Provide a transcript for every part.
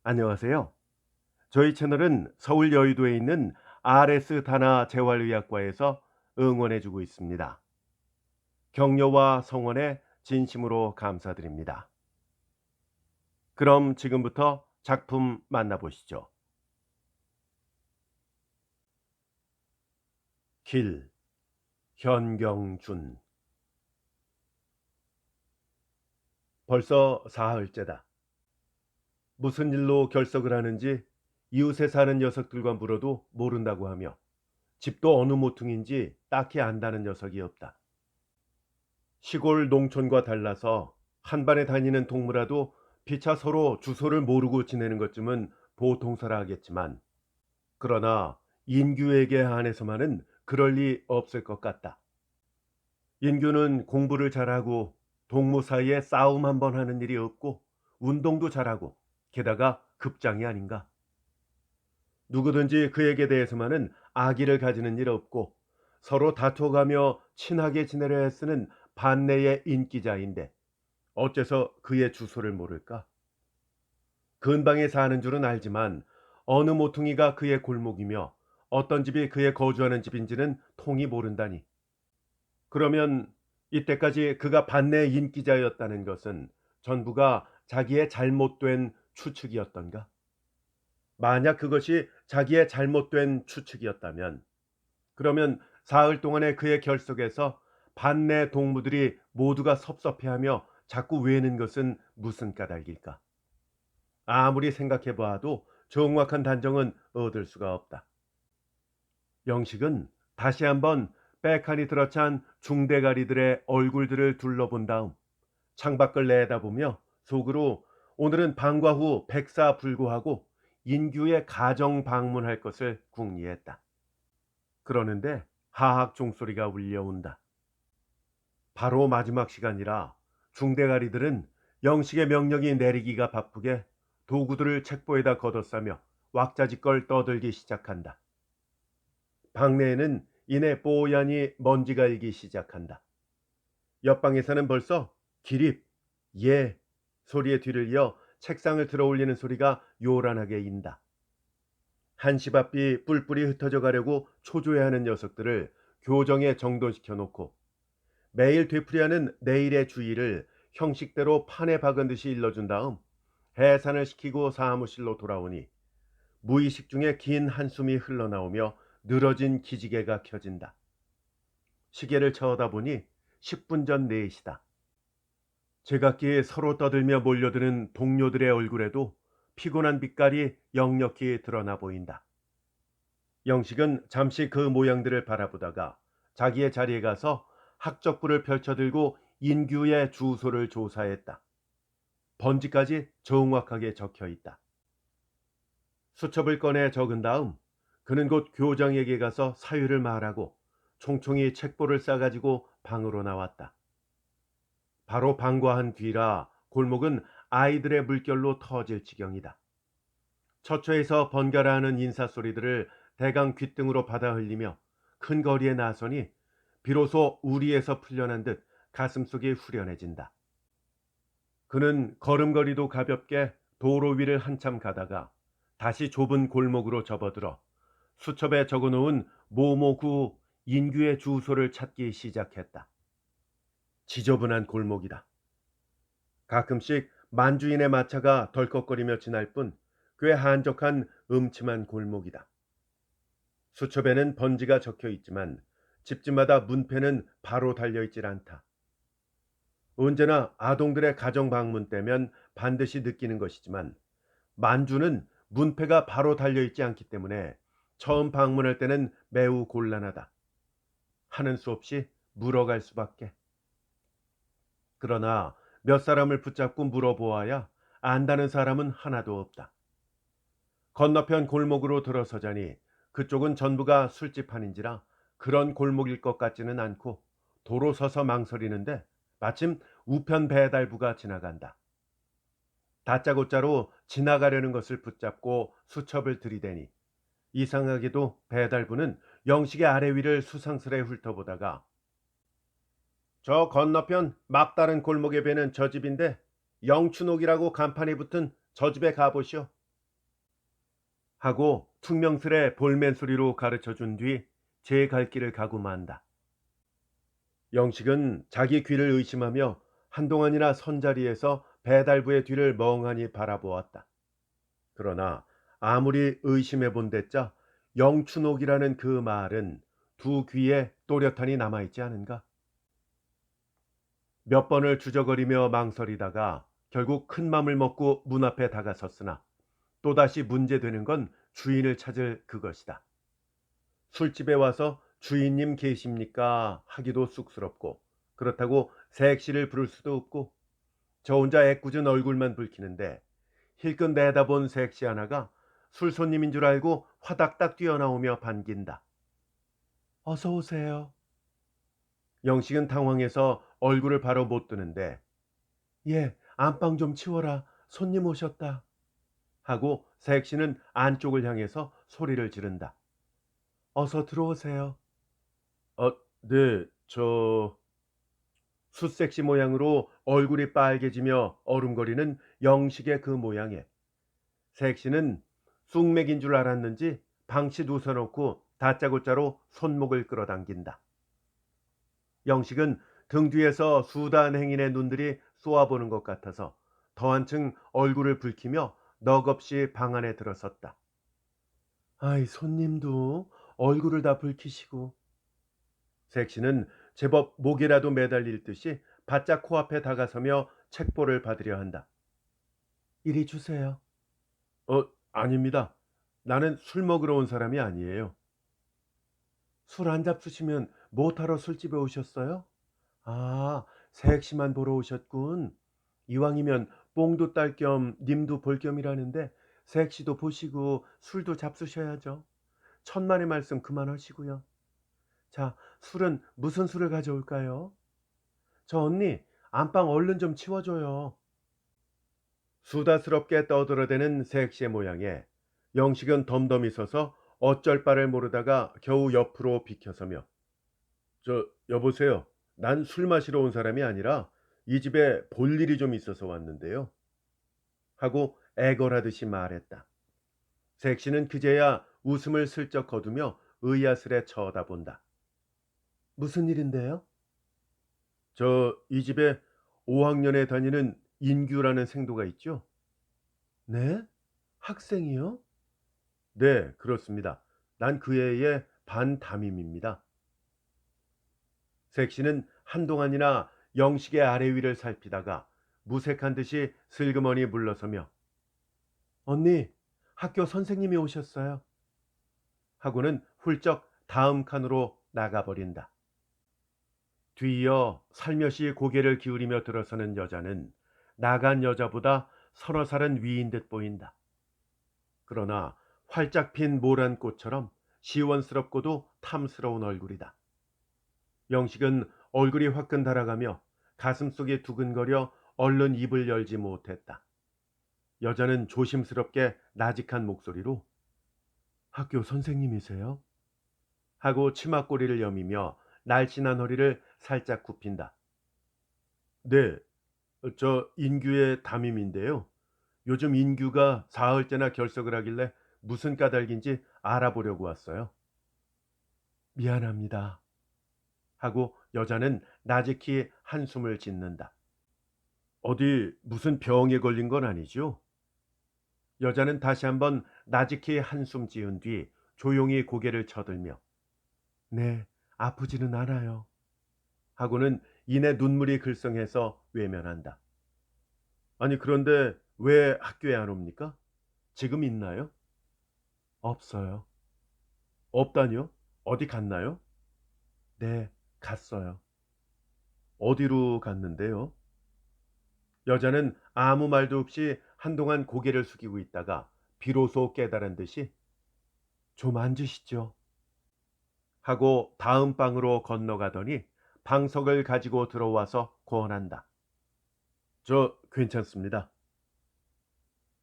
안녕하세요. 저희 채널은 서울 여의도에 있는 RS 다나 재활의학과에서 응원해주고 있습니다. 격려와 성원에 진심으로 감사드립니다. 그럼 지금부터 작품 만나보시죠. 길, 현경준. 벌써 사흘째다. 무슨 일로 결석을 하는지 이웃에 사는 녀석들과 물어도 모른다고 하며 집도 어느 모퉁인지 딱히 안다는 녀석이 없다. 시골 농촌과 달라서 한반에 다니는 동무라도 피차 서로 주소를 모르고 지내는 것쯤은 보통사라 하겠지만, 그러나 인규에게 한해서만은 그럴 리 없을 것 같다. 인규는 공부를 잘하고 동무 사이에 싸움 한번 하는 일이 없고 운동도 잘하고 게다가 급장이 아닌가. 누구든지 그에게 대해서만은 악의를 가지는 일 없고 서로 다퉈가며 친하게 지내려 애쓰는 반내의 인기자인데 어째서 그의 주소를 모를까? 근방에 사는 줄은 알지만 어느 모퉁이가 그의 골목이며 어떤 집이 그의 거주하는 집인지는 통이 모른다니. 그러면 이때까지 그가 반내의 인기자였다는 것은 전부가 자기의 잘못된 추측이었던가? 만약 그것이 자기의 잘못된 추측이었다면, 그러면 사흘 동안의 그의 결석에서 반내 동무들이 모두가 섭섭해하며 자꾸 외는 것은 무슨 까닭일까? 아무리 생각해 보아도 정확한 단정은 얻을 수가 없다. 영식은 다시 한번 빼칸이 들어찬 중대가리들의 얼굴들을 둘러본 다음 창밖을 내다보며 속으로 오늘은 방과 후 백사불고하고 인규의 가정 방문할 것을 궁리했다. 그러는데 하악 종소리가 울려온다. 바로 마지막 시간이라 중대가리들은 영식의 명령이 내리기가 바쁘게 도구들을 책보에다 걷어싸며 왁자지껄 떠들기 시작한다. 방내에는 이내 뽀얀히 먼지가 일기 시작한다. 옆방에서는 벌써 기립, 예 소리의 뒤를 이어 책상을 들어올리는 소리가 요란하게 인다. 한시 앞이 뿔뿔이 흩어져 가려고 초조해하는 녀석들을 교정에 정돈시켜 놓고 매일 되풀이하는 내일의 주의를 형식대로 판에 박은 듯이 일러준 다음 해산을 시키고 사무실로 돌아오니 무의식 중에 긴 한숨이 흘러나오며 늘어진 기지개가 켜진다. 시계를 쳐다보니 10분 전 4시다. 제각기 서로 떠들며 몰려드는 동료들의 얼굴에도 피곤한 빛깔이 역력히 드러나 보인다. 영식은 잠시 그 모양들을 바라보다가 자기의 자리에 가서 학적부를 펼쳐들고 인규의 주소를 조사했다. 번지까지 정확하게 적혀 있다. 수첩을 꺼내 적은 다음 그는 곧 교장에게 가서 사유를 말하고 총총히 책보를 싸가지고 방으로 나왔다. 바로 방과 한 뒤라 골목은 아이들의 물결로 터질 지경이다. 처처에서 번갈아 하는 인사소리들을 대강 귓등으로 받아 흘리며 큰 거리에 나서니 비로소 우리에서 풀려난 듯 가슴속이 후련해진다. 그는 걸음걸이도 가볍게 도로 위를 한참 가다가 다시 좁은 골목으로 접어들어 수첩에 적어놓은 모모구 인규의 주소를 찾기 시작했다. 지저분한 골목이다. 가끔씩 만주인의 마차가 덜컥거리며 지날 뿐 꽤 한적한 음침한 골목이다. 수첩에는 번지가 적혀 있지만 집집마다 문패는 바로 달려있질 않다. 언제나 아동들의 가정 방문 때면 반드시 느끼는 것이지만 만주는 문패가 바로 달려있지 않기 때문에 처음 방문할 때는 매우 곤란하다. 하는 수 없이 물어갈 수밖에. 그러나 몇 사람을 붙잡고 물어보아야 안다는 사람은 하나도 없다. 건너편 골목으로 들어서자니 그쪽은 전부가 술집판인지라 그런 골목일 것 같지는 않고 도로 서서 망설이는데 마침 우편 배달부가 지나간다. 다짜고짜로 지나가려는 것을 붙잡고 수첩을 들이대니 이상하게도 배달부는 영식의 아래 위를 수상스레 훑어보다가 저 건너편 막다른 골목에 배는 저 집인데 영춘옥이라고 간판이 붙은 저 집에 가보시오. 하고 퉁명스레 볼멘 소리로 가르쳐 준 뒤 제 갈 길을 가고 만다. 영식은 자기 귀를 의심하며 한동안이나 선자리에서 배달부의 뒤를 멍하니 바라보았다. 그러나 아무리 의심해 본댔자 영춘옥이라는 그 말은 두 귀에 또렷하니 남아있지 않은가? 몇 번을 주저거리며 망설이다가 결국 큰 맘을 먹고 문 앞에 다가섰으나 또다시 문제되는 건 주인을 찾을 그것이다. 술집에 와서 주인님 계십니까 하기도 쑥스럽고 그렇다고 색시를 부를 수도 없고 저 혼자 애꿎은 얼굴만 붉히는데 힐끗 내다본 색시 하나가 술 손님인 줄 알고 화닥닥 뛰어나오며 반긴다. 어서 오세요. 영식은 당황해서 얼굴을 바로 못 드는데 예, 안방 좀 치워라. 손님 오셨다. 하고 색시는 안쪽을 향해서 소리를 지른다. 어서 들어오세요. 네, 숫색시 모양으로 얼굴이 빨개지며 어rum거리는 영식의 그 모양에 색시는 쑥맥인 줄 알았는지 방치 웃어놓고 다짜고짜로 손목을 끌어당긴다. 영식은 등 뒤에서 수단 행인의 눈들이 쏘아보는 것 같아서 더 한층 얼굴을 붉히며 넋없이 방 안에 들어섰다. 아이, 손님도 얼굴을 다 붉히시고. 색시는 제법 목이라도 매달릴 듯이 바짝 코앞에 다가서며 책보를 받으려 한다. 이리 주세요. 아닙니다. 나는 술 먹으러 온 사람이 아니에요. 술 안 잡수시면 뭐하러 술집에 오셨어요? 아, 색시만 보러 오셨군. 이왕이면 뽕도 딸 겸 님도 볼 겸이라는데 색시도 보시고 술도 잡수셔야죠. 천만의 말씀 그만하시고요. 자, 술은 무슨 술을 가져올까요? 저 언니, 안방 얼른 좀 치워줘요. 수다스럽게 떠들어대는 색시의 모양에 영식은 덤덤히 서서 어쩔 바를 모르다가 겨우 옆으로 비켜서며 여보세요. 난 술 마시러 온 사람이 아니라 이 집에 볼 일이 좀 있어서 왔는데요. 하고 애걸하듯이 말했다. 색시는 그제야 웃음을 슬쩍 거두며 의아스레 쳐다본다. 무슨 일인데요? 이 집에 5학년에 다니는 인규라는 생도가 있죠? 네? 학생이요? 네, 그렇습니다. 난 그 애의 반담임입니다. 색시는 한동안이나 영식의 아래 위를 살피다가 무색한 듯이 슬그머니 물러서며 언니, 학교 선생님이 오셨어요. 하고는 훌쩍 다음 칸으로 나가버린다. 뒤이어 살며시 고개를 기울이며 들어서는 여자는 나간 여자보다 서너 살은 위인 듯 보인다. 그러나 활짝 핀 모란 꽃처럼 시원스럽고도 탐스러운 얼굴이다. 영식은 얼굴이 화끈 달아가며 가슴속이 두근거려 얼른 입을 열지 못했다. 여자는 조심스럽게 나직한 목소리로 학교 선생님이세요? 하고 치맛꼬리를 여미며 날씬한 허리를 살짝 굽힌다. 네, 저 인규의 담임인데요. 요즘 인규가 사흘째나 결석을 하길래 무슨 까닭인지 알아보려고 왔어요. 미안합니다. 하고 여자는 나직히 한숨을 짓는다. 어디 무슨 병에 걸린 건 아니죠? 여자는 다시 한번 나직히 한숨 지은 뒤 조용히 고개를 쳐들며 네, 아프지는 않아요. 하고는 이내 눈물이 글썽해서 외면한다. 아니 그런데 왜 학교에 안 옵니까? 지금 있나요? 없어요. 없다니요? 어디 갔나요? 네, 갔어요. 어디로 갔는데요? 여자는 아무 말도 없이 한동안 고개를 숙이고 있다가 비로소 깨달은 듯이 좀 앉으시죠. 하고 다음 방으로 건너가더니 방석을 가지고 들어와서 권한다. 저 괜찮습니다.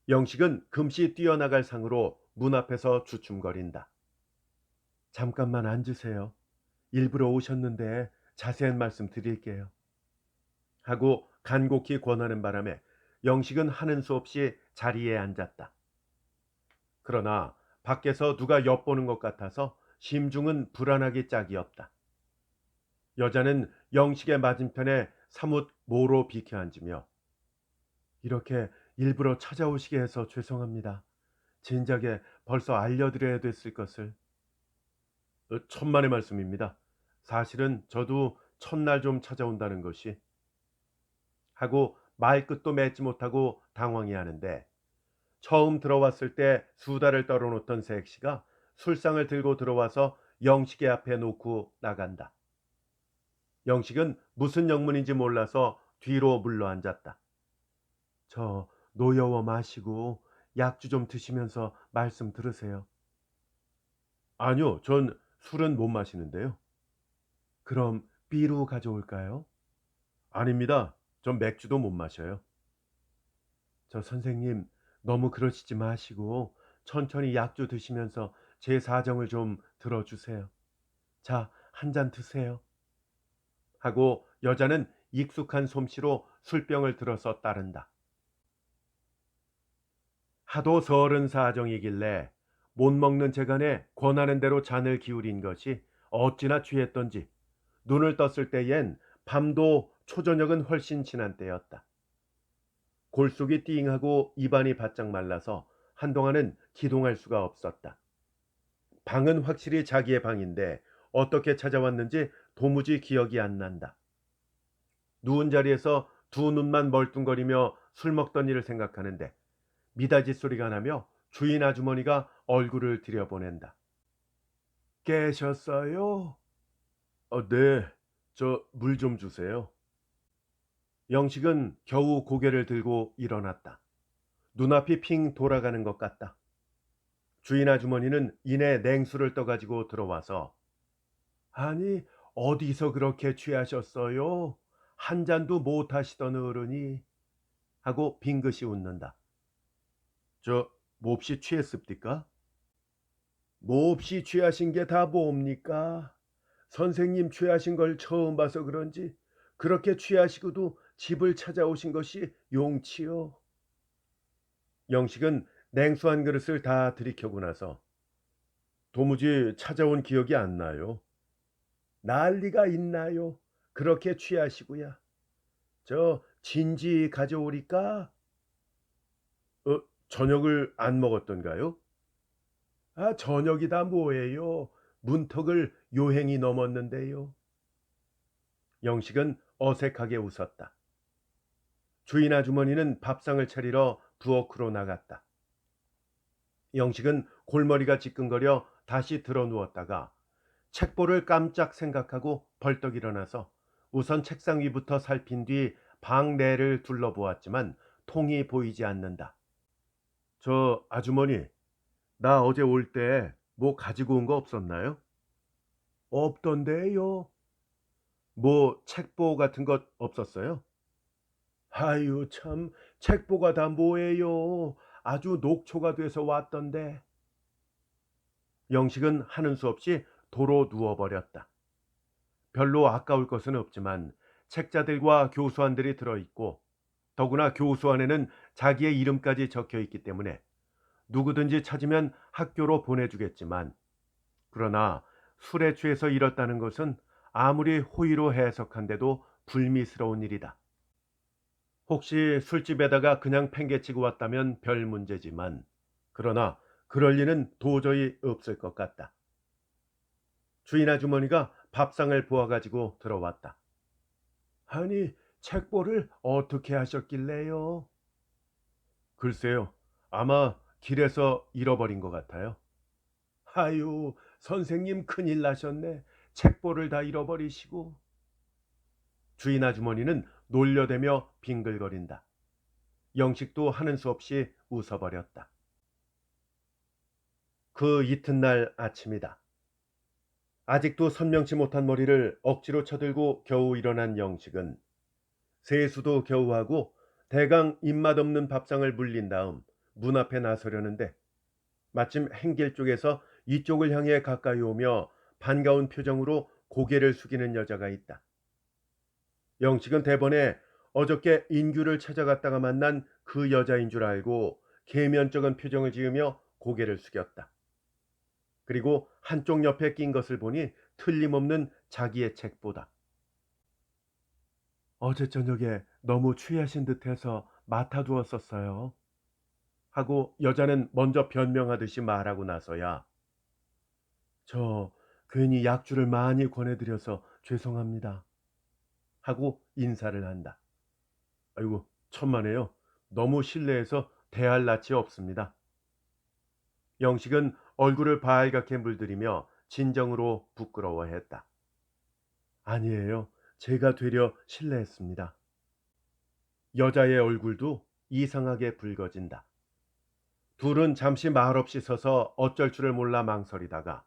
영식은 금시 뛰어나갈 상으로 문 앞에서 주춤거린다. 잠깐만 앉으세요. 일부러 오셨는데 자세한 말씀 드릴게요. 하고 간곡히 권하는 바람에 영식은 하는 수 없이 자리에 앉았다. 그러나 밖에서 누가 엿보는 것 같아서 심중은 불안하기 짝이 없다. 여자는 영식의 맞은편에 사뭇 모로 비켜 앉으며 이렇게 일부러 찾아오시게 해서 죄송합니다. 진작에 벌써 알려드려야 됐을 것을. 천만의 말씀입니다. 사실은 저도 첫날 좀 찾아온다는 것이 하고 말끝도 맺지 못하고 당황해 하는데 처음 들어왔을 때 수다를 떨어놓던 색시가 술상을 들고 들어와서 영식의 앞에 놓고 나간다. 영식은 무슨 영문인지 몰라서 뒤로 물러 앉았다. 저 노여워 마시고 약주 좀 드시면서 말씀 들으세요. 아니요, 전 술은 못 마시는데요. 그럼 삐루 가져올까요? 아닙니다. 전 맥주도 못 마셔요. 저 선생님 너무 그러시지 마시고 천천히 약주 드시면서 제 사정을 좀 들어주세요. 자, 한 잔 드세요. 하고 여자는 익숙한 솜씨로 술병을 들어서 따른다. 하도 서른 사정이길래 못 먹는 재간에 권하는 대로 잔을 기울인 것이 어찌나 취했던지 눈을 떴을 때엔 밤도 초저녁은 훨씬 지난 때였다. 골속이 띵하고 입안이 바짝 말라서 한동안은 기동할 수가 없었다. 방은 확실히 자기의 방인데 어떻게 찾아왔는지 도무지 기억이 안 난다. 누운 자리에서 두 눈만 멀뚱거리며 술 먹던 일을 생각하는데 미닫이 소리가 나며 주인 아주머니가 얼굴을 들여보낸다. 깨셨어요? 네. 저 물 좀 주세요. 영식은 겨우 고개를 들고 일어났다. 눈앞이 핑 돌아가는 것 같다. 주인 아주머니는 이내 냉수를 떠가지고 들어와서 아니 어디서 그렇게 취하셨어요? 한 잔도 못 하시던 어른이 하고 빙긋이 웃는다. 저 몹시 취했습니까? 몹시 취하신 게 다 뭡니까? 선생님 취하신 걸 처음 봐서 그런지 그렇게 취하시고도 집을 찾아오신 것이 용치요. 영식은 냉수 한 그릇을 다 들이켜고 나서 도무지 찾아온 기억이 안 나요. 난리가 있나요? 그렇게 취하시고야. 저 진지 가져오리까? 저녁을 안 먹었던가요? 아, 저녁이다 뭐예요? 문턱을 요행이 넘었는데요. 영식은 어색하게 웃었다. 주인 아주머니는 밥상을 차리러 부엌으로 나갔다. 영식은 골머리가 지끈거려 다시 들어 누웠다가 책보를 깜짝 생각하고 벌떡 일어나서 우선 책상 위부터 살핀 뒤 방 내를 둘러보았지만 통이 보이지 않는다. 저 아주머니, 나 어제 올 때 뭐 가지고 온 거 없었나요? 없던데요. 뭐 책보 같은 것 없었어요? 아유 참 책보가 다 뭐예요. 아주 녹초가 돼서 왔던데. 영식은 하는 수 없이 도로 누워버렸다. 별로 아까울 것은 없지만 책자들과 교수안들이 들어있고 더구나 교수안에는 자기의 이름까지 적혀있기 때문에 누구든지 찾으면 학교로 보내주겠지만 그러나 술에 취해서 잃었다는 것은 아무리 호의로 해석한데도 불미스러운 일이다. 혹시 술집에다가 그냥 팽개치고 왔다면 별 문제지만 그러나 그럴 리는 도저히 없을 것 같다. 주인 아주머니가 밥상을 보아가지고 들어왔다. 아니 책보를 어떻게 하셨길래요? 글쎄요. 아마 길에서 잃어버린 것 같아요. 아유 선생님 큰일 나셨네. 책보를 다 잃어버리시고. 주인 아주머니는 놀려대며 빙글거린다. 영식도 하는 수 없이 웃어버렸다. 그 이튿날 아침이다. 아직도 선명치 못한 머리를 억지로 쳐들고 겨우 일어난 영식은 세수도 겨우 하고 대강 입맛 없는 밥상을 물린 다음 문 앞에 나서려는데 마침 행길 쪽에서 이쪽을 향해 가까이 오며 반가운 표정으로 고개를 숙이는 여자가 있다. 영식은 대번에 어저께 인규를 찾아갔다가 만난 그 여자인 줄 알고 계면적인 표정을 지으며 고개를 숙였다. 그리고 한쪽 옆에 낀 것을 보니 틀림없는 자기의 책보다. 어제 저녁에 너무 취하신 듯해서 맡아두었었어요. 하고 여자는 먼저 변명하듯이 말하고 나서야 저 괜히 약주를 많이 권해드려서 죄송합니다. 하고 인사를 한다. 아이고, 천만에요. 너무 실례해서 대할 낯이 없습니다. 영식은 얼굴을 발갛게 물들이며 진정으로 부끄러워했다. 아니에요. 제가 되려 실례했습니다. 여자의 얼굴도 이상하게 붉어진다. 둘은 잠시 말없이 서서 어쩔 줄을 몰라 망설이다가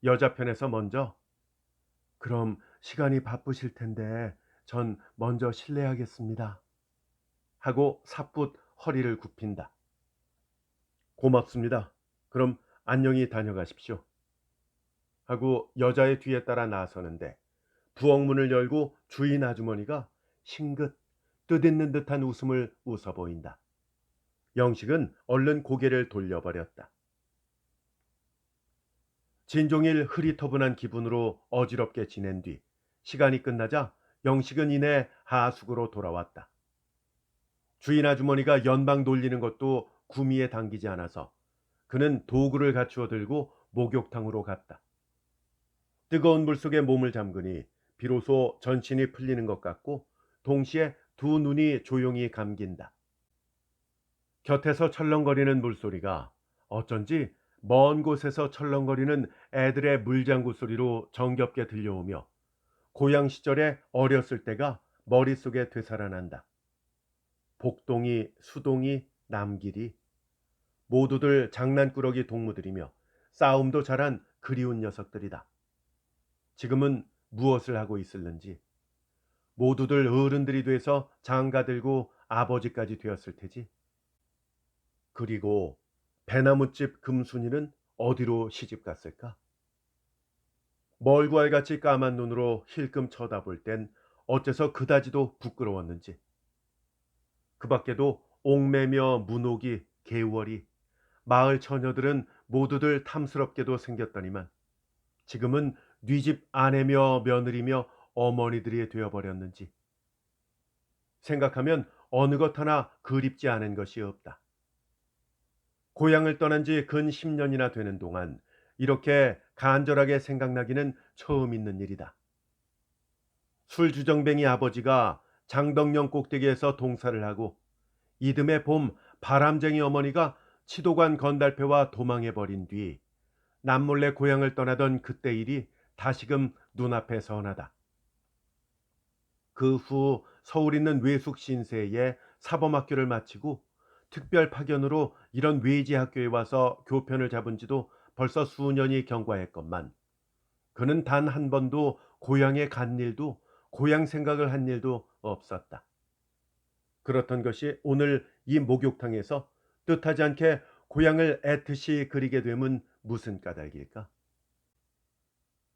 여자 편에서 먼저 그럼 시간이 바쁘실 텐데 전 먼저 실례하겠습니다. 하고 사뿐 허리를 굽힌다. 고맙습니다. 그럼 안녕히 다녀가십시오. 하고 여자의 뒤에 따라 나서는데 부엌문을 열고 주인 아주머니가 싱긋 뜻있는 듯한 웃음을 웃어 보인다. 영식은 얼른 고개를 돌려버렸다. 진종일 흐릿허분한 기분으로 어지럽게 지낸 뒤 시간이 끝나자 영식은 이내 하숙으로 돌아왔다. 주인 아주머니가 연방 놀리는 것도 구미에 당기지 않아서 그는 도구를 갖추어 들고 목욕탕으로 갔다. 뜨거운 물속에 몸을 잠그니 비로소 전신이 풀리는 것 같고 동시에 두 눈이 조용히 감긴다. 곁에서 철렁거리는 물소리가 어쩐지 먼 곳에서 철렁거리는 애들의 물장구 소리로 정겹게 들려오며 고향 시절에 어렸을 때가 머릿속에 되살아난다. 복동이, 수동이, 남길이 모두들 장난꾸러기 동무들이며 싸움도 잘한 그리운 녀석들이다. 지금은 무엇을 하고 있을는지 모두들 어른들이 돼서 장가들고 아버지까지 되었을 테지. 그리고 배나무집 금순이는 어디로 시집갔을까? 멀구알같이 까만 눈으로 힐끔 쳐다볼 땐 어째서 그다지도 부끄러웠는지. 그 밖에도 옥매며 문옥이, 개월이, 마을 처녀들은 모두들 탐스럽게도 생겼더니만 지금은 뉘집 아내며 며느리며 어머니들이 되어버렸는지. 생각하면 어느 것 하나 그립지 않은 것이 없다. 고향을 떠난 지 근 10년이나 되는 동안 이렇게 간절하게 생각나기는 처음 있는 일이다. 술주정뱅이 아버지가 장덕령 꼭대기에서 동사를 하고 이듬해 봄 바람쟁이 어머니가 치도관 건달패와 도망해버린 뒤 남몰래 고향을 떠나던 그때 일이 다시금 눈앞에 선하다. 그 후 서울 있는 외숙 신세에 사범학교를 마치고 특별 파견으로 이런 외지 학교에 와서 교편을 잡은 지도 벌써 수년이 경과했건만 그는 단 한 번도 고향에 간 일도 고향 생각을 한 일도 없었다. 그렇던 것이 오늘 이 목욕탕에서 뜻하지 않게 고향을 애틋이 그리게 됨은 무슨 까닭일까?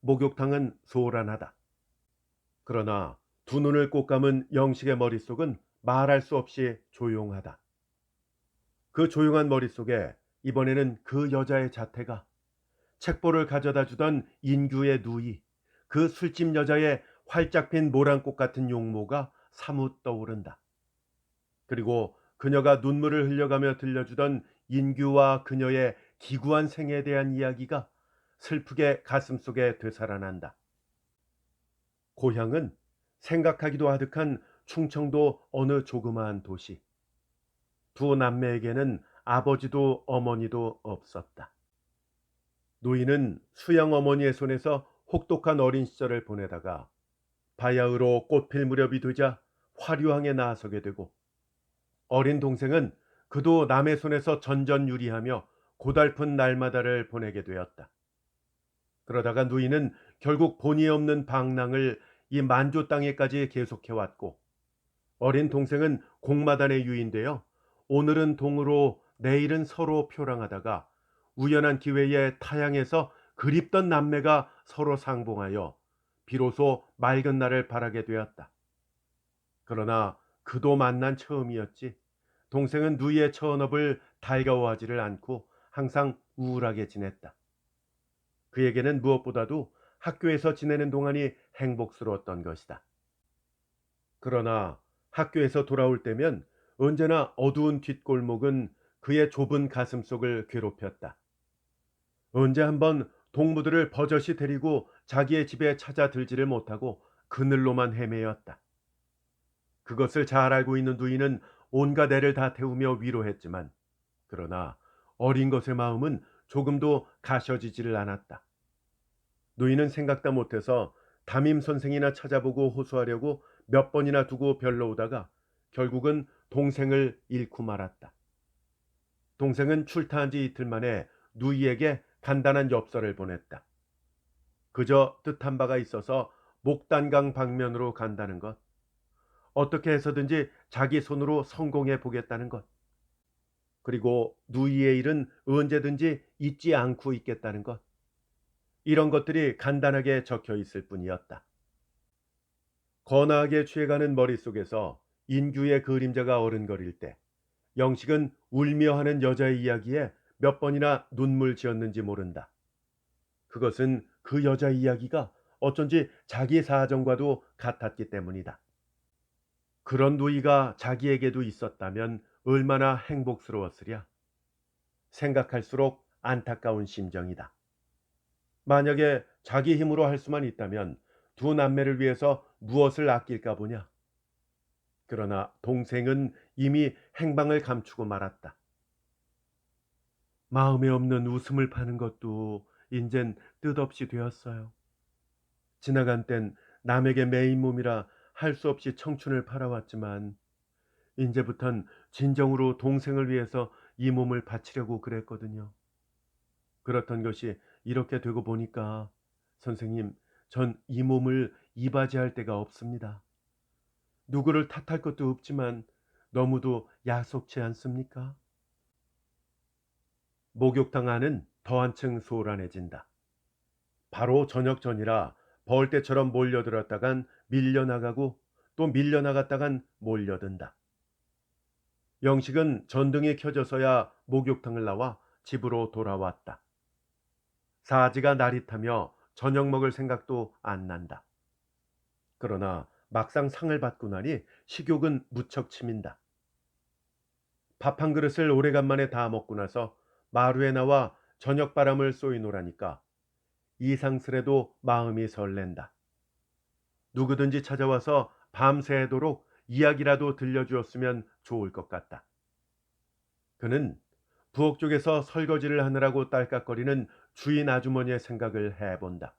목욕탕은 소란하다. 그러나 두 눈을 꼭 감은 영식의 머릿속은 말할 수 없이 조용하다. 그 조용한 머릿속에 이번에는 그 여자의 자태가, 책보를 가져다 주던 인규의 누이, 그 술집 여자의 활짝 핀 모란꽃 같은 용모가 사뭇 떠오른다. 그리고 그녀가 눈물을 흘려가며 들려주던 인규와 그녀의 기구한 생에 대한 이야기가 슬프게 가슴속에 되살아난다. 고향은 생각하기도 아득한 충청도 어느 조그마한 도시. 두 남매에게는 아버지도 어머니도 없었다. 노인은 수양 어머니의 손에서 혹독한 어린 시절을 보내다가 바야흐로 꽃필 무렵이 되자 화류항에 나서게 되고 어린 동생은 그도 남의 손에서 전전유리하며 고달픈 날마다를 보내게 되었다. 그러다가 누이는 결국 본의 없는 방랑을 이 만조 땅에까지 계속해왔고 어린 동생은 공마단에 유인되어 오늘은 동으로 내일은 서로 표랑하다가 우연한 기회에 타향에서 그립던 남매가 서로 상봉하여 비로소 맑은 날을 바라게 되었다. 그러나 그도 만난 처음이었지. 동생은 누이의 처언업을 달가워하지를 않고 항상 우울하게 지냈다. 그에게는 무엇보다도 학교에서 지내는 동안이 행복스러웠던 것이다. 그러나 학교에서 돌아올 때면 언제나 어두운 뒷골목은 그의 좁은 가슴속을 괴롭혔다. 언제 한번 동무들을 버젓이 데리고 자기의 집에 찾아들지를 못하고 그늘로만 헤매었다. 그것을 잘 알고 있는 누이는 온갖 애를 다 태우며 위로했지만 그러나 어린 것의 마음은 조금도 가셔지지를 않았다. 누이는 생각다 못해서 담임 선생이나 찾아보고 호소하려고 몇 번이나 두고 별로 오다가 결국은 동생을 잃고 말았다. 동생은 출타한 지 이틀 만에 누이에게 간단한 엽서를 보냈다. 그저 뜻한 바가 있어서 목단강 방면으로 간다는 것, 어떻게 해서든지 자기 손으로 성공해 보겠다는 것, 그리고 누이의 일은 언제든지 잊지 않고 있겠다는 것, 이런 것들이 간단하게 적혀 있을 뿐이었다. 거나하게 취해가는 머릿속에서 인규의 그림자가 어른거릴 때 영식은 울며 하는 여자의 이야기에 몇 번이나 눈물 지었는지 모른다. 그것은 그 여자 이야기가 어쩐지 자기 사정과도 같았기 때문이다. 그런 누이가 자기에게도 있었다면 얼마나 행복스러웠으랴. 생각할수록 안타까운 심정이다. 만약에 자기 힘으로 할 수만 있다면 두 남매를 위해서 무엇을 아낄까 보냐. 그러나 동생은 이미 행방을 감추고 말았다. 마음에 없는 웃음을 파는 것도 인젠 뜻없이 되었어요. 지나간 땐 남에게 매인 몸이라 할 수 없이 청춘을 팔아왔지만 인제부턴 진정으로 동생을 위해서 이 몸을 바치려고 그랬거든요. 그렇던 것이 이렇게 되고 보니까 선생님, 전 이 몸을 이바지할 데가 없습니다. 누구를 탓할 것도 없지만 너무도 야속치 않습니까? 목욕탕 안은 더 한층 소란해진다. 바로 저녁 전이라 벌떼처럼 몰려들었다간 밀려나가고 또 밀려나갔다간 몰려든다. 영식은 전등이 켜져서야 목욕탕을 나와 집으로 돌아왔다. 사지가 나릿하며 저녁 먹을 생각도 안 난다. 그러나 막상 상을 받고 나니 식욕은 무척 치민다. 밥 한 그릇을 오래간만에 다 먹고 나서 마루에 나와 저녁 바람을 쏘이노라니까 이상스레도 마음이 설렌다. 누구든지 찾아와서 밤새도록 이야기라도 들려주었으면 좋을 것 같다. 그는 부엌 쪽에서 설거지를 하느라고 딸깍거리는 주인 아주머니의 생각을 해본다.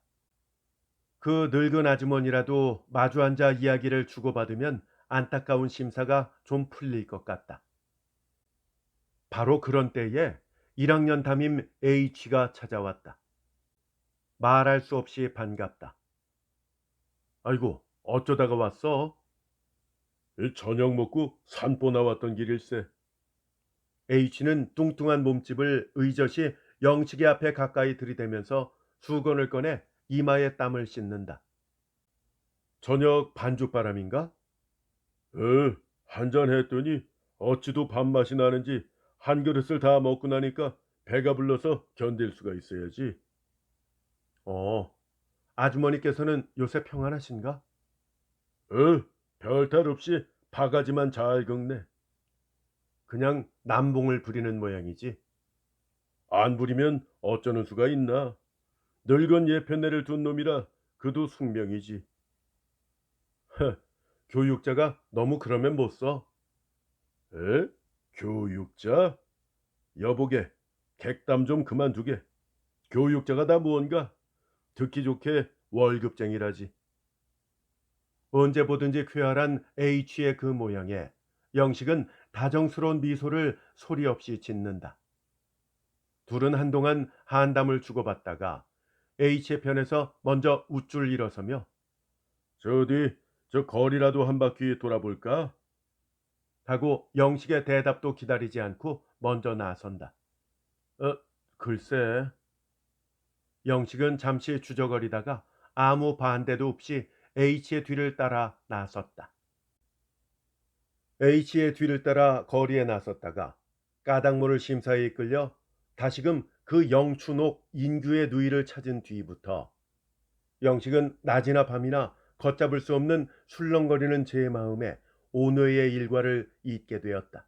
그 늙은 아주머니라도 마주 앉아 이야기를 주고받으면 안타까운 심사가 좀 풀릴 것 같다. 바로 그런 때에 1학년 담임 H가 찾아왔다. 말할 수 없이 반갑다. 아이고, 어쩌다가 왔어? 저녁 먹고 산보 나왔던 길일세. H는 뚱뚱한 몸집을 의젓이 영식이 앞에 가까이 들이대면서 수건을 꺼내 이마에 땀을 씻는다. 저녁 반죽바람인가? 한잔 했더니 어찌도 밥맛이 나는지 한 그릇을 다 먹고 나니까 배가 불러서 견딜 수가 있어야지. 어, 아주머니께서는 요새 평안하신가? 어, 별탈 없이 바가지만 잘 긁네. 그냥 남봉을 부리는 모양이지. 안 부리면 어쩌는 수가 있나. 늙은 예편네를 둔 놈이라 그도 숙명이지. 허, 교육자가 너무 그러면 못 써. 에? 교육자? 여보게, 객담 좀 그만두게. 교육자가 다 무언가? 듣기 좋게 월급쟁이라지. 언제 보든지 쾌활한 H의 그 모양에 영식은 다정스러운 미소를 소리 없이 짓는다. 둘은 한동안 한담을 주고받다가 H의 편에서 먼저 웃줄 일어서며 저디 저 거리라도 한 바퀴 돌아볼까? 하고 영식의 대답도 기다리지 않고 먼저 나선다. 글쎄. 영식은 잠시 주저거리다가 아무 반대도 없이 H의 뒤를 따라 나섰다. H의 뒤를 따라 거리에 나섰다가 까닭모를 심사에 이끌려 다시금 그 영춘옥 인규의 누이를 찾은 뒤부터 영식은 낮이나 밤이나 걷잡을 수 없는 술렁거리는 제 마음에 온외의 일과를 잇게 되었다.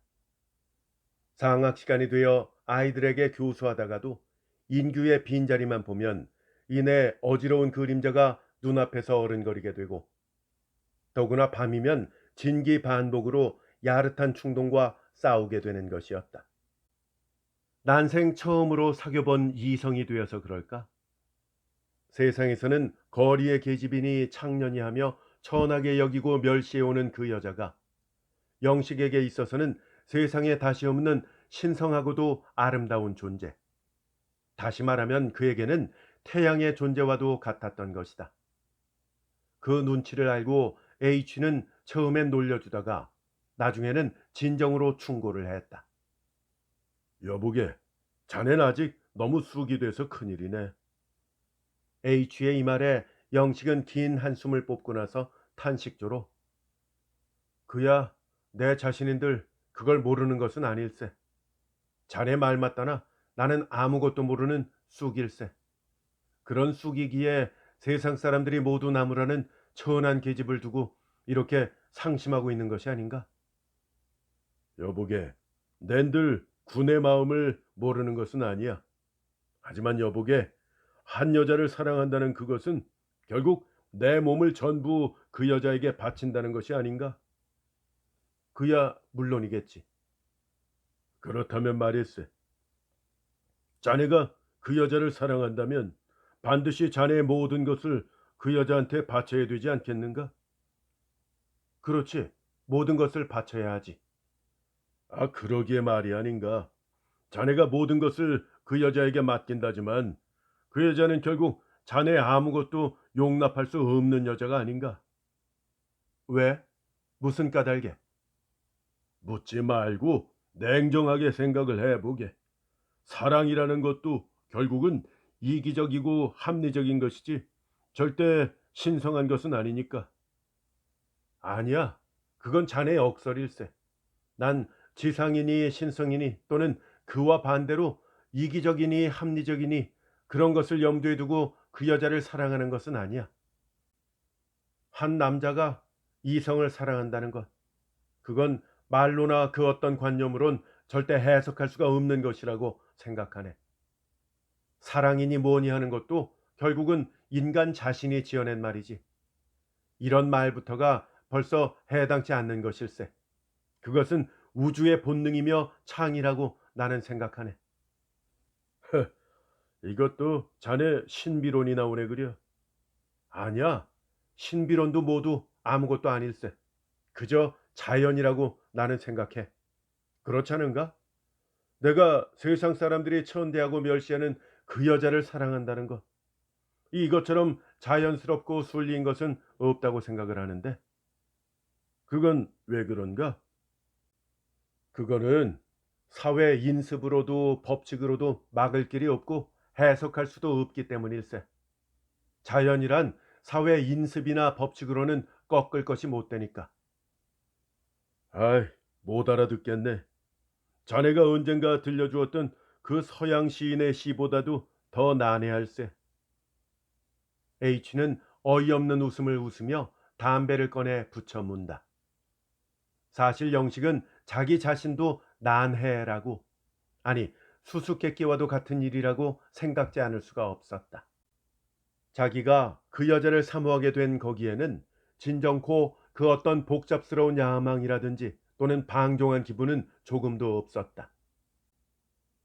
상학 시간이 되어 아이들에게 교수하다가도 인규의 빈자리만 보면 이내 어지러운 그림자가 눈앞에서 어른거리게 되고, 더구나 밤이면 진기반복으로 야릇한 충동과 싸우게 되는 것이었다. 난생 처음으로 사귀어본 이성이 되어서 그럴까? 세상에서는 거리의 계집이니 창년이 하며 천하게 여기고 멸시해오는 그 여자가 영식에게 있어서는 세상에 다시 없는 신성하고도 아름다운 존재. 다시 말하면 그에게는 태양의 존재와도 같았던 것이다. 그 눈치를 알고 H는 처음엔 놀려주다가 나중에는 진정으로 충고를 했다. 여보게, 자넨 아직 너무 쑥이 돼서 큰일이네. H의 이 말에 영식은 긴 한숨을 뽑고 나서 탄식조로, 그야 내 자신인들 그걸 모르는 것은 아닐세. 자네 말 맞다나 나는 아무것도 모르는 쑥일세. 그런 쑥이기에 세상 사람들이 모두 나무라는 천한 계집을 두고 이렇게 상심하고 있는 것이 아닌가? 여보게, 낸들 군의 마음을 모르는 것은 아니야. 하지만 여보게, 한 여자를 사랑한다는 그것은 결국 내 몸을 전부 그 여자에게 바친다는 것이 아닌가? 그야 물론이겠지. 그렇다면 말일세. 자네가 그 여자를 사랑한다면 반드시 자네의 모든 것을 그 여자한테 바쳐야 되지 않겠는가? 그렇지. 모든 것을 바쳐야 하지. 아, 그러기에 말이 아닌가. 자네가 모든 것을 그 여자에게 맡긴다지만 그 여자는 결국 자네 아무것도 용납할 수 없는 여자가 아닌가? 왜? 무슨 까닭에? 묻지 말고 냉정하게 생각을 해보게. 사랑이라는 것도 결국은 이기적이고 합리적인 것이지 절대 신성한 것은 아니니까. 아니야. 그건 자네의 억설일세. 난 지상이니 신성이니 또는 그와 반대로 이기적이니 합리적이니 그런 것을 염두에 두고 그 여자를 사랑하는 것은 아니야. 한 남자가 이성을 사랑한다는 것, 그건 말로나 그 어떤 관념으론 절대 해석할 수가 없는 것이라고 생각하네. 사랑이니 뭐니 하는 것도 결국은 인간 자신이 지어낸 말이지. 이런 말부터가 벌써 해당치 않는 것일세. 그것은 우주의 본능이며 창이라고 나는 생각하네. 이것도 자네 신비론이 나오네 그려. 아니야. 신비론도 모두 아무것도 아닐세. 그저 자연이라고 나는 생각해. 그렇지 않은가? 내가 세상 사람들이 천대하고 멸시하는 그 여자를 사랑한다는 것, 이것처럼 자연스럽고 순리인 것은 없다고 생각을 하는데, 그건 왜 그런가? 그거는 사회 인습으로도 법칙으로도 막을 길이 없고 해석할 수도 없기 때문일세. 자연이란 사회 인습이나 법칙으로는 꺾을 것이 못 되니까. 아이, 못 알아듣겠네. 자네가 언젠가 들려주었던 그 서양 시인의 시보다도 더 난해할세. H는 어이없는 웃음을 웃으며 담배를 꺼내 붙여 문다. 사실 영식은 자기 자신도 난해라고, 아니 수수께끼와도 같은 일이라고 생각지 않을 수가 없었다. 자기가 그 여자를 사모하게 된 거기에는 진정코 그 어떤 복잡스러운 야망이라든지 또는 방종한 기분은 조금도 없었다.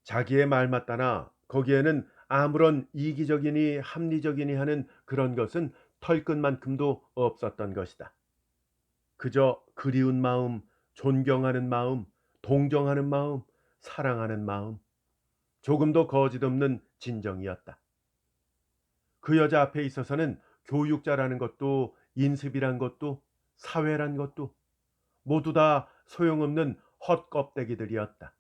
자기의 말 맞다나 거기에는 아무런 이기적이니 합리적이니 하는 그런 것은 털끝만큼도 없었던 것이다. 그저 그리운 마음, 존경하는 마음, 동정하는 마음, 사랑하는 마음, 조금도 거짓없는 진정이었다. 그 여자 앞에 있어서는 교육자라는 것도 인습이란 것도 사회란 것도 모두 다 소용없는 헛껍데기들이었다.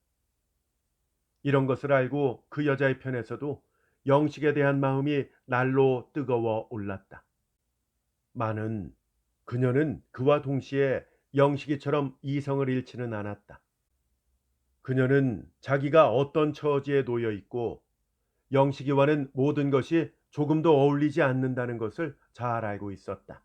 이런 것을 알고 그 여자의 편에서도 영식에 대한 마음이 날로 뜨거워 올랐다. 많은 그녀는 그와 동시에 영식이처럼 이성을 잃지는 않았다. 그녀는 자기가 어떤 처지에 놓여 있고 영식이와는 모든 것이 조금도 어울리지 않는다는 것을 잘 알고 있었다.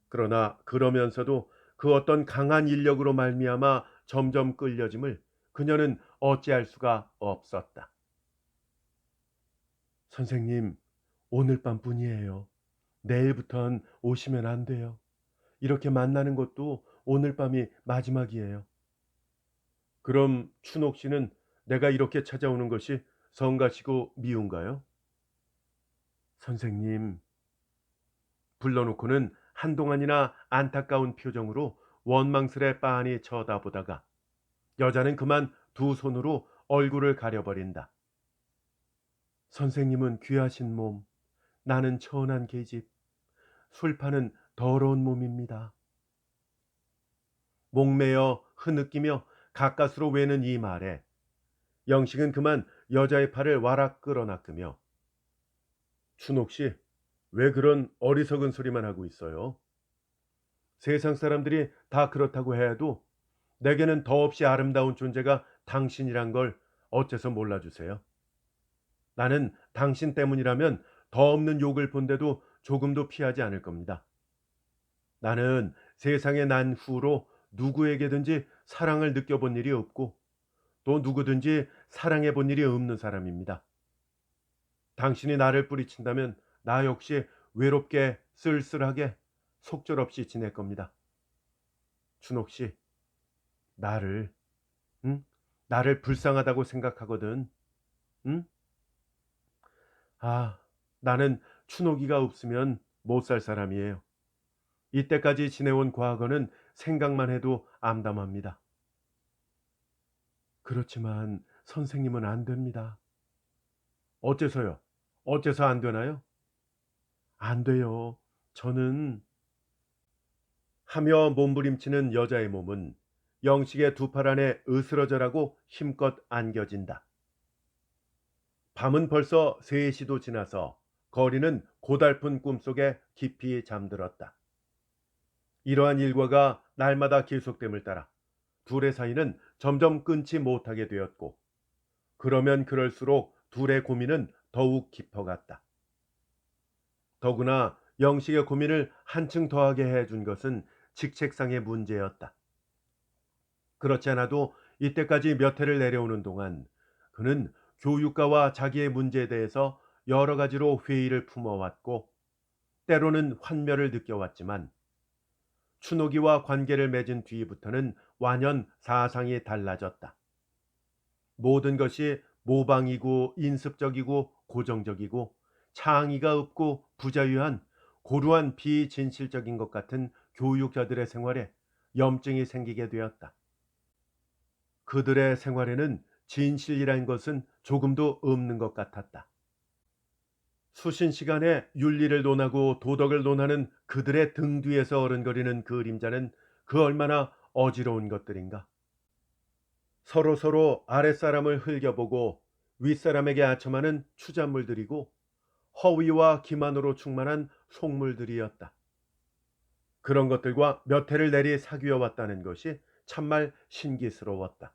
그러나 그러면서도 그 어떤 강한 인력으로 말미암아 점점 끌려짐을 그녀는 어찌할 수가 없었다. 선생님, 오늘 밤뿐이에요. 내일부턴 오시면 안 돼요. 이렇게 만나는 것도 오늘 밤이 마지막이에요. 그럼 춘옥 씨는 내가 이렇게 찾아오는 것이 성가시고 미운가요? 선생님, 불러놓고는 한동안이나 안타까운 표정으로 원망스레 빤히 쳐다보다가 여자는 그만 두 손으로 얼굴을 가려버린다. 선생님은 귀하신 몸, 나는 천한 계집, 술파는 더러운 몸입니다. 목매어 흐느끼며 가까스로 외는 이 말에 영식은 그만 여자의 팔을 와락 끌어낚으며 춘옥 씨, 왜 그런 어리석은 소리만 하고 있어요? 세상 사람들이 다 그렇다고 해도 내게는 더없이 아름다운 존재가 당신이란 걸 어째서 몰라주세요? 나는 당신 때문이라면 더 없는 욕을 본데도 조금도 피하지 않을 겁니다. 나는 세상에 난 후로 누구에게든지 사랑을 느껴본 일이 없고 또 누구든지 사랑해 본 일이 없는 사람입니다. 당신이 나를 뿌리친다면 나 역시 외롭게 쓸쓸하게 속절없이 지낼 겁니다. 춘옥 씨, 나를, 응? 나를 불쌍하다고 생각하거든. 응? 아, 나는 춘옥이가 없으면 못 살 사람이에요. 이때까지 지내온 과거는 생각만 해도 암담합니다. 그렇지만 선생님은 안 됩니다. 어째서요? 어째서 안 되나요? 안 돼요. 저는 하며 몸부림치는 여자의 몸은 영식의 두 팔 안에 으스러져라고 힘껏 안겨진다. 밤은 벌써 3시도 지나서 거리는 고달픈 꿈속에 깊이 잠들었다. 이러한 일과가 날마다 계속됨을 따라 둘의 사이는 점점 끊지 못하게 되었고 그러면 그럴수록 둘의 고민은 더욱 깊어갔다. 더구나 영식의 고민을 한층 더하게 해준 것은 직책상의 문제였다. 그렇지 않아도 이때까지 몇 해를 내려오는 동안 그는 교육가와 자기의 문제에 대해서 여러 가지로 회의를 품어왔고 때로는 환멸을 느껴왔지만 춘옥이와 관계를 맺은 뒤부터는 완연 사상이 달라졌다. 모든 것이 모방이고 인습적이고 고정적이고 창의가 없고 부자유한 고루한 비진실적인 것 같은 교육자들의 생활에 염증이 생기게 되었다. 그들의 생활에는 진실이란 것은 조금도 없는 것 같았다. 수신 시간에 윤리를 논하고 도덕을 논하는 그들의 등 뒤에서 어른거리는 그림자는 그 얼마나 어지러운 것들인가. 서로서로 아랫사람을 흘겨보고 윗사람에게 아첨하는 추잡물들이고 허위와 기만으로 충만한 속물들이었다. 그런 것들과 몇 해를 내리 사귀어 왔다는 것이 참말 신기스러웠다.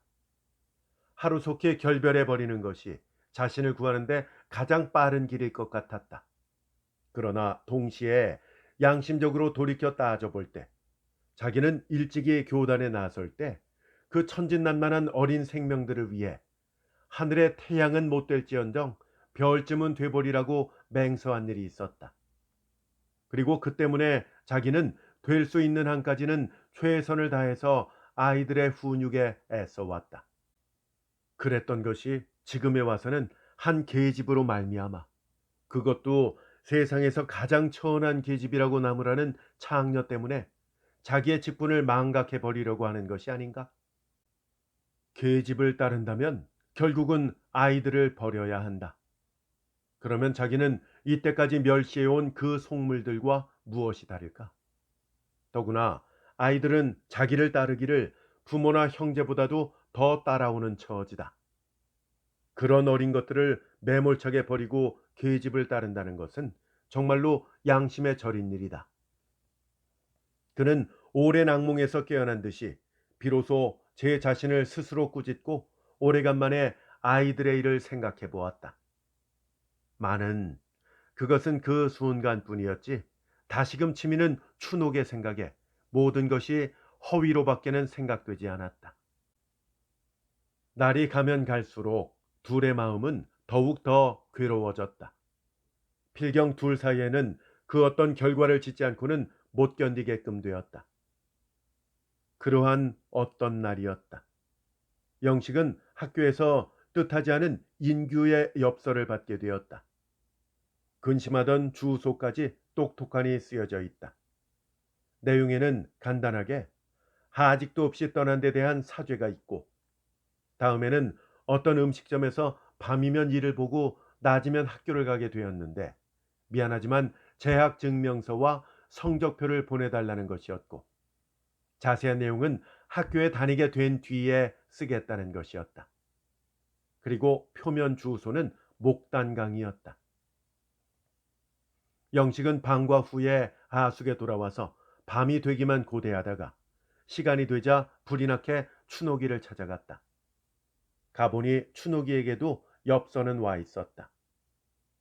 하루속히 결별해 버리는 것이 자신을 구하는데 가장 빠른 길일 것 같았다. 그러나 동시에 양심적으로 돌이켜 따져볼 때 자기는 일찍이 교단에 나설 때 그 천진난만한 어린 생명들을 위해 하늘의 태양은 못 될지언정 별쯤은 돼버리라고 맹세한 일이 있었다. 그리고 그 때문에 자기는 될 수 있는 한까지는 최선을 다해서 아이들의 훈육에 애써왔다. 그랬던 것이 지금에 와서는 한 계집으로 말미암아 그것도 세상에서 가장 천한 계집이라고 나무라는 창녀 때문에 자기의 직분을 망각해 버리려고 하는 것이 아닌가? 계집을 따른다면 결국은 아이들을 버려야 한다. 그러면 자기는 이때까지 멸시해온 그 속물들과 무엇이 다를까? 더구나 아이들은 자기를 따르기를 부모나 형제보다도 더 따라오는 처지다. 그런 어린 것들을 매몰차게 버리고 계집을 따른다는 것은 정말로 양심에 저린 일이다. 그는 오랜 악몽에서 깨어난 듯이 비로소 제 자신을 스스로 꾸짖고 오래간만에 아이들의 일을 생각해 보았다. 많은 그것은 그 순간뿐이었지. 다시금 치미는 춘옥의 생각에 모든 것이 허위로밖에는 생각되지 않았다. 날이 가면 갈수록 둘의 마음은 더욱 더 괴로워졌다. 필경 둘 사이에는 그 어떤 결과를 짓지 않고는 못 견디게끔 되었다. 그러한 어떤 날이었다. 영식은 학교에서 뜻하지 않은 인규의 엽서를 받게 되었다. 근심하던 주소까지 똑똑하니 쓰여져 있다. 내용에는 간단하게 아직도 없이 떠난 데 대한 사죄가 있고, 다음에는 어떤 음식점에서 밤이면 일을 보고 낮이면 학교를 가게 되었는데 미안하지만 재학 증명서와 성적표를 보내달라는 것이었고, 자세한 내용은 학교에 다니게 된 뒤에 쓰겠다는 것이었다. 그리고 표면 주소는 목단강이었다. 영식은 방과 후에 하숙에 돌아와서 밤이 되기만 고대하다가 시간이 되자 불이 나게 춘옥이를 찾아갔다. 가보니 춘옥이에게도 엽서는 와 있었다.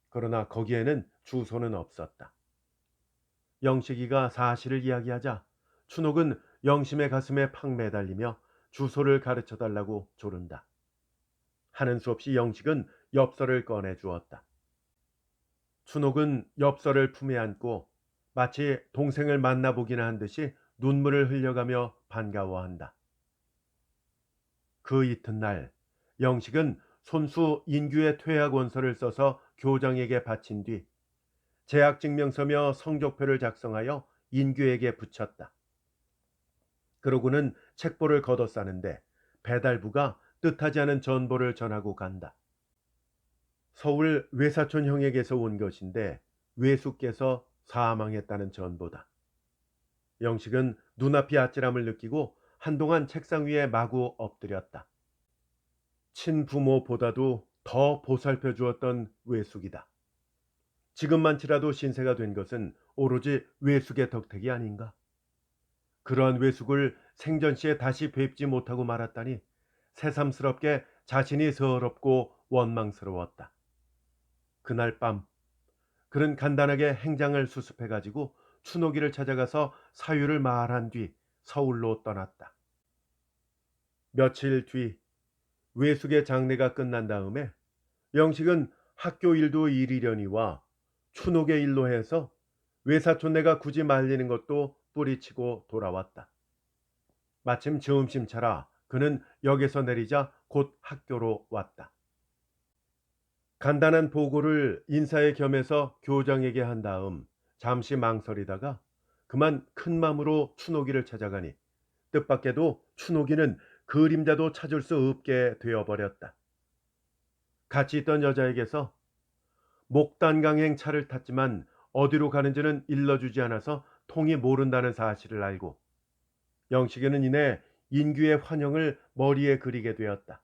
그러나 거기에는 주소는 없었다. 영식이가 사실을 이야기하자 춘옥은 영심의 가슴에 팍 매달리며 주소를 가르쳐 달라고 조른다. 하는 수 없이 영식은 엽서를 꺼내 주었다. 춘옥은 엽서를 품에 안고 마치 동생을 만나보기나 한 듯이 눈물을 흘려가며 반가워한다. 그 이튿날 영식은 손수 인규의 퇴학 원서를 써서 교장에게 바친 뒤 재학증명서며 성적표를 작성하여 인규에게 붙였다. 그러고는 책보를 걷어 싸는데 배달부가 뜻하지 않은 전보를 전하고 간다. 서울 외사촌 형에게서 온 것인데 외숙께서 사망했다는 전보다. 영식은 눈앞이 아찔함을 느끼고 한동안 책상 위에 마구 엎드렸다. 친부모보다도 더 보살펴 주었던 외숙이다. 지금만치라도 신세가 된 것은 오로지 외숙의 덕택이 아닌가. 그러한 외숙을 생전시에 다시 뵙지 못하고 말았다니 새삼스럽게 자신이 서럽고 원망스러웠다. 그날 밤 그는 간단하게 행장을 수습해가지고 춘옥이를 찾아가서 사유를 말한 뒤 서울로 떠났다. 며칠 뒤 외숙의 장례가 끝난 다음에 영식은 학교 일도 일이려니와 춘옥의 일로 해서 외사촌네가 굳이 말리는 것도 뿌리치고 돌아왔다. 마침 점심 차라 그는 역에서 내리자 곧 학교로 왔다. 간단한 보고를 인사에 겸해서 교장에게 한 다음 잠시 망설이다가 그만 큰 맘으로 춘옥이를 찾아가니 뜻밖에도 춘옥이는 그림자도 찾을 수 없게 되어버렸다. 같이 있던 여자에게서 목단강행 차를 탔지만 어디로 가는지는 일러주지 않아서 통이 모른다는 사실을 알고 영식이는 이내 인규의 환영을 머리에 그리게 되었다.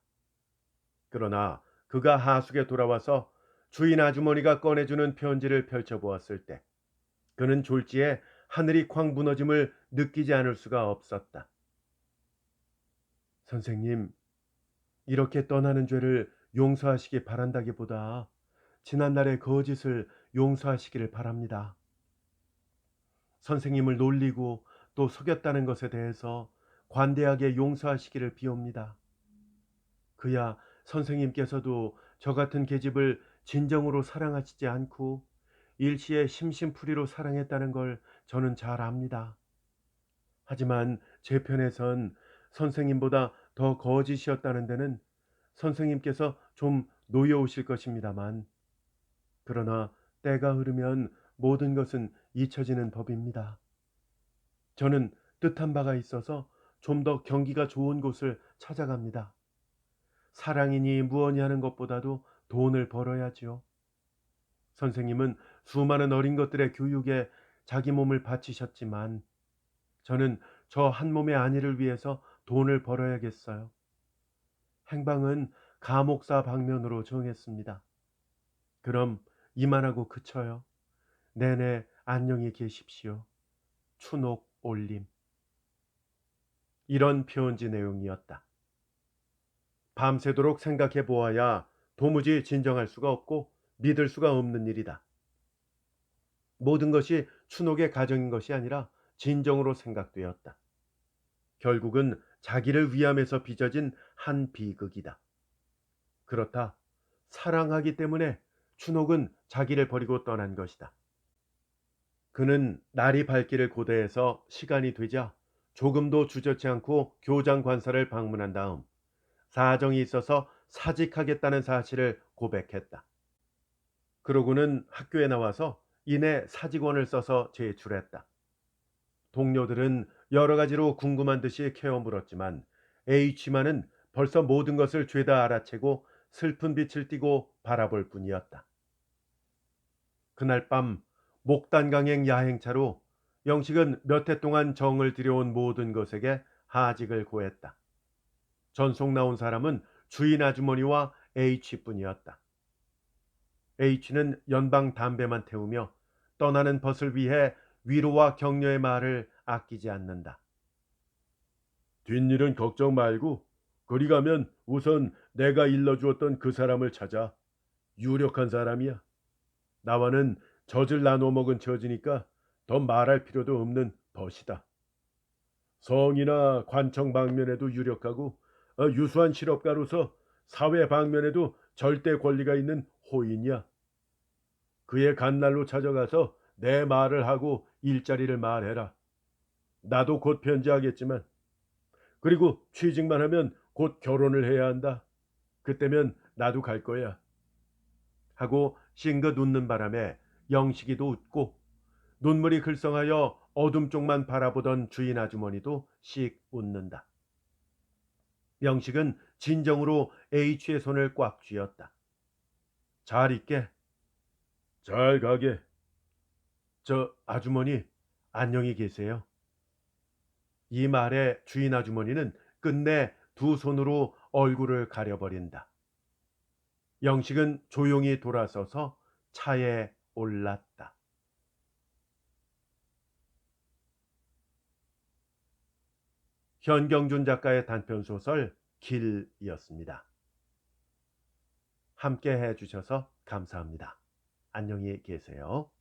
그러나 그가 하숙에 돌아와서 주인 아주머니가 꺼내주는 편지를 펼쳐보았을 때 그는 졸지에 하늘이 쾅 무너짐을 느끼지 않을 수가 없었다. 선생님, 이렇게 떠나는 죄를 용서하시기 바란다기보다 지난날의 거짓을 용서하시기를 바랍니다. 선생님을 놀리고 또 속였다는 것에 대해서 관대하게 용서하시기를 비옵니다. 그야 선생님께서도 저 같은 계집을 진정으로 사랑하시지 않고 일시에 심심풀이로 사랑했다는 걸 저는 잘 압니다. 하지만 제 편에선 선생님보다 더 거짓이었다는 데는 선생님께서 좀 노여우실 것입니다만, 그러나 때가 흐르면 모든 것은 잊혀지는 법입니다. 저는 뜻한 바가 있어서 좀 더 경기가 좋은 곳을 찾아갑니다. 사랑이니 무언이 하는 것보다도 돈을 벌어야지요. 선생님은 수많은 어린 것들의 교육에 자기 몸을 바치셨지만 저는 저 한 몸의 안위를 위해서 돈을 벌어야겠어요. 행방은 감옥사 방면으로 정했습니다. 그럼 이만하고 그쳐요. 내내 안녕히 계십시오. 춘옥 올림. 이런 편지 내용이었다. 밤새도록 생각해 보아야 도무지 진정할 수가 없고 믿을 수가 없는 일이다. 모든 것이 춘옥의 가정인 것이 아니라 진정으로 생각되었다. 결국은 자기를 위함에서 빚어진 한 비극이다. 그렇다. 사랑하기 때문에 춘옥은 자기를 버리고 떠난 것이다. 그는 날이 밝기를 고대해서 시간이 되자 조금도 주저치 않고 교장 관사를 방문한 다음 사정이 있어서 사직하겠다는 사실을 고백했다. 그러고는 학교에 나와서 이내 사직원을 써서 제출했다. 동료들은 여러 가지로 궁금한 듯이 캐어 물었지만 H만은 벌써 모든 것을 죄다 알아채고 슬픈 빛을 띠고 바라볼 뿐이었다. 그날 밤 목단강행 야행차로 영식은 몇 해 동안 정을 들여온 모든 것에게 하직을 고했다. 전속 나온 사람은 주인 아주머니와 H뿐이었다. H는 연방 담배만 태우며 떠나는 벗을 위해 위로와 격려의 말을 아끼지 않는다. 뒷일은 걱정 말고 그리 가면 우선 내가 일러주었던 그 사람을 찾아. 유력한 사람이야. 나와는 젖을 나눠 먹은 처지니까 더 말할 필요도 없는 벗이다. 성이나 관청 방면에도 유력하고 유수한 실업가로서 사회 방면에도 절대 권리가 있는 호인이야. 그의 간날로 찾아가서 내 말을 하고 일자리를 말해라. 나도 곧 편지하겠지만 그리고 취직만 하면 곧 결혼을 해야 한다. 그때면 나도 갈 거야. 하고 싱긋 웃는 바람에 영식이도 웃고 눈물이 글썽하여 어둠 쪽만 바라보던 주인 아주머니도 씩 웃는다. 영식은 진정으로 H의 손을 꽉 쥐었다. 잘 있게. 잘 가게. 저 아주머니 안녕히 계세요. 이 말에 주인 아주머니는 끝내 두 손으로 얼굴을 가려버린다. 영식은 조용히 돌아서서 차에 올랐다. 현경준 작가의 단편소설 길이었습니다. 함께 해주셔서 감사합니다. 안녕히 계세요.